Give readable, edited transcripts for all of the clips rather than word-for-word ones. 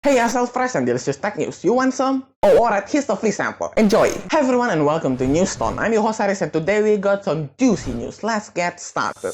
Hey, I sell fresh and delicious tech news. You want some? Oh, alright, here's the free sample. Enjoy! Hey everyone and welcome to Newston. I'm your host Haris and today we got some juicy news. Let's get started.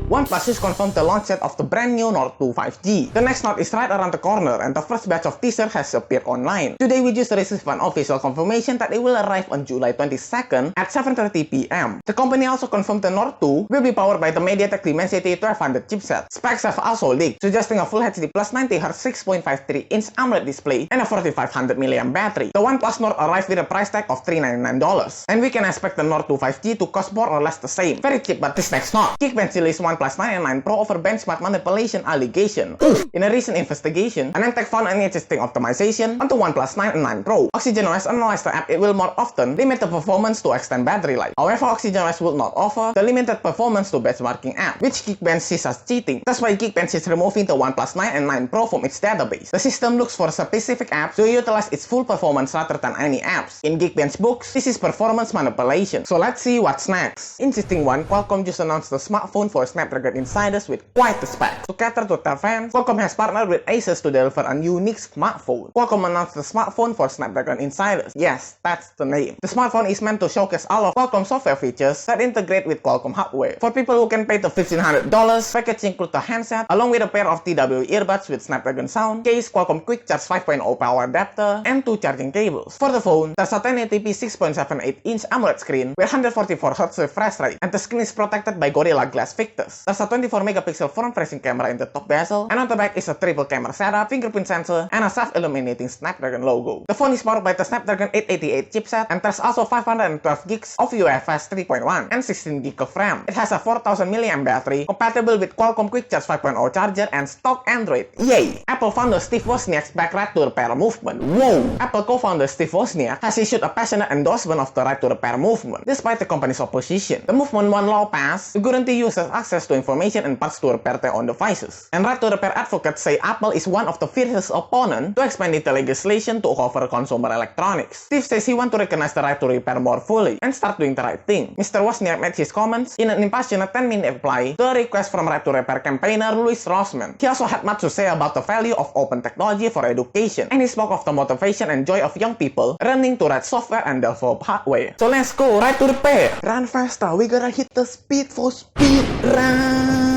OnePlus has confirmed the launch date of the brand new Nord 2 5G. The next Nord is right around the corner and the first batch of teaser has appeared online. Today we just received an official confirmation that it will arrive on July 22nd at 7:30 p.m. The company also confirmed the Nord 2 will be powered by the MediaTek Dimensity 1200 chipset. Specs have also leaked, suggesting a Full HD plus 90Hz 6.53-inch AMOLED display and a 4500 mAh battery. The OnePlus Nord arrived with a price tag of $399, and we can expect the Nord 2 5G to cost more or less the same. Very cheap, but this next not. Geekbench released OnePlus 9 and 9 Pro over benchmark manipulation allegation. In a recent investigation, AnandTech found an existing optimization onto OnePlus 9 and 9 Pro. OxygenOS analyzed the app. It will more often limit the performance to extend battery life. However, OxygenOS will not offer the limited performance to benchmarking app, which Geekbench sees as cheating. That's why Geekbench is removing the OnePlus 9 and 9 Pro from its database. The system looks for specific apps to utilize its full performance rather than any apps. In Geekbench books, this is performance manipulation. So let's see what's next. Interesting one, Qualcomm just announced the smartphone for Snapdragon insiders with quite the specs. To cater to their fans, Qualcomm has partnered with ASUS to deliver a unique smartphone. Qualcomm announced the smartphone for Snapdragon insiders. Yes, that's the name. The smartphone is meant to showcase all of Qualcomm software features that integrate with Qualcomm hardware. For people who can pay the $1,500, package includes the handset along with a pair of TWE earbuds with Snapdragon sound, case, Qualcomm Quick Charge 5.0 power adapter, and 2 charging cables. For the phone, there's a 1080p 6.78-inch AMOLED screen with 144Hz refresh rate, and the screen is protected by Gorilla Glass Victus. There's a 24-megapixel front-facing camera in the top bezel, and on the back is a triple camera setup, fingerprint sensor, and a self-illuminating Snapdragon logo. The phone is powered by the Snapdragon 888 chipset, and there's also 512 gigs of UFS 3.1 and 16 GB of RAM. It has a 4000 mAh battery, compatible with Qualcomm Quick Charge 5.0 charger and stock Android. Yay! Apple founder Steve Wozniak's back right to repair movement. Whoa! Apple co-founder Steve Wozniak has issued a passionate endorsement of the right to repair movement, despite the company's opposition. The movement won law passed to guarantee users access to information and parts to repair their own devices. And right to repair advocates say Apple is one of the fiercest opponents to expand the legislation to cover consumer electronics. Steve says he wants to recognize the right to repair more fully and start doing the right thing. Mr. Wozniak made his comments in an impassionate 10-minute reply to a request from right to repair campaigner Louis Rossman. He also had much to say about the value of open technology for education, and he spoke of the motivation and joy of young people running to write software and develop hardware. So let's go, right to repair! Run faster, we gotta hit the speed for speed round!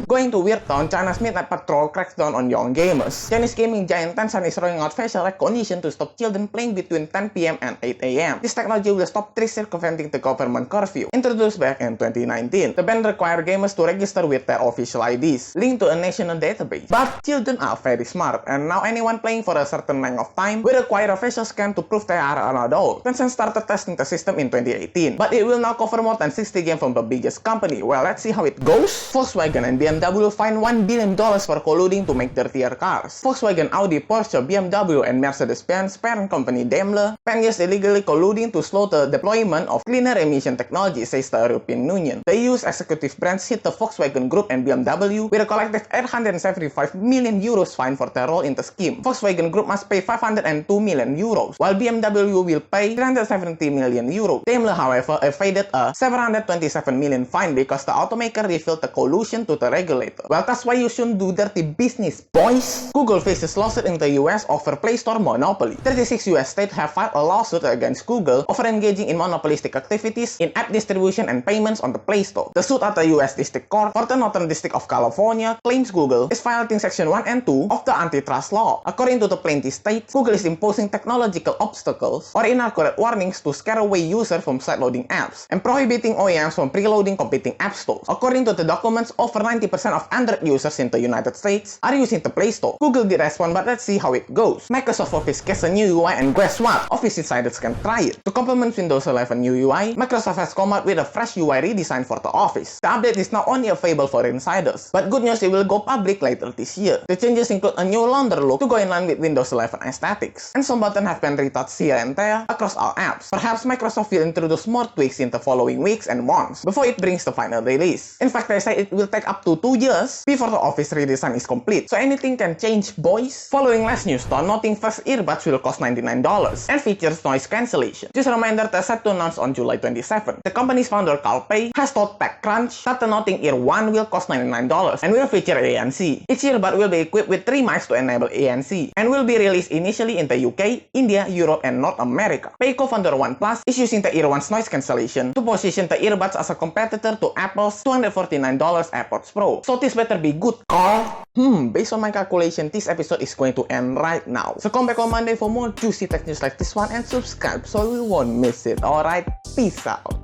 Going to Weird Town, China's Midnight Patrol cracks down on young gamers. Chinese gaming giant Tencent is rolling out facial recognition to stop children playing between 10 p.m. and 8 a.m. This technology will stop tricks circumventing the government curfew, introduced back in 2019. The ban requires gamers to register with their official IDs, linked to a national database. But children are very smart, and now anyone playing for a certain length of time will require a facial scan to prove they are an adult. Tencent started testing the system in 2018, but it will now cover more than 60 games from the biggest company. Well, let's see how it goes. Volkswagen and BMW will find $1 billion for colluding to make dirtier cars. Volkswagen, Audi, Porsche, BMW, and Mercedes-Benz parent company Daimler spent years illegally colluding to slow the deployment of cleaner emission technology, says the European Union. The EU's executive branch hit the Volkswagen Group and BMW with a collective 875 million euros fine for their role in the scheme. Volkswagen Group must pay 502 million euros, while BMW will pay 370 million euros. Daimler, however, evaded a 727 million fine because the automaker revealed the collusion to the regulator. Well, that's why you shouldn't do dirty business, boys. Google faces lawsuit in the US over Play Store monopoly. 36 US states have filed a lawsuit against Google over engaging in monopolistic activities in app distribution and payments on the Play Store. The suit at the US District Court for the Northern District of California claims Google is violating Section 1 and 2 of the antitrust law. According to the plaintiff state, Google is imposing technological obstacles or inaccurate warnings to scare away users from side-loading apps and prohibiting OEMs from preloading competing app stores. According to the documents, over 90% of Android users in the United States are using the Play Store. Google did respond, but let's see how it goes. Microsoft Office gets a new UI, and guess what? Office insiders can try it. To complement Windows 11 new UI, Microsoft has come out with a fresh UI redesign for the Office. The update is now only available for insiders, but good news, it will go public later this year. The changes include a new launder look to go in line with Windows 11 aesthetics, and some buttons have been retouched here and there across all apps. Perhaps Microsoft will introduce more tweaks in the following weeks and months before it brings the final release. In fact, they say it will take up to 2 2 years before the office redesign is complete. So anything can change, boys. Following last news story, noting first earbuds will cost $99 and features noise cancellation. Just a reminder that set to announce on July 27. The company's founder Carl has told TechCrunch that the Nothing Ear 1 will cost $99 and will feature ANC. Each earbud will be equipped with 3 mics to enable ANC and will be released initially in the UK, India, Europe, and North America. Co-founder OnePlus is using the Ear 1's noise cancellation to position the earbuds as a competitor to Apple's $249 AirPods Pro. So this better be good, Carl. Based on my calculation, this episode is going to end right now. So come back on Monday for more juicy tech news like this one and subscribe so you won't miss it. Alright, peace out.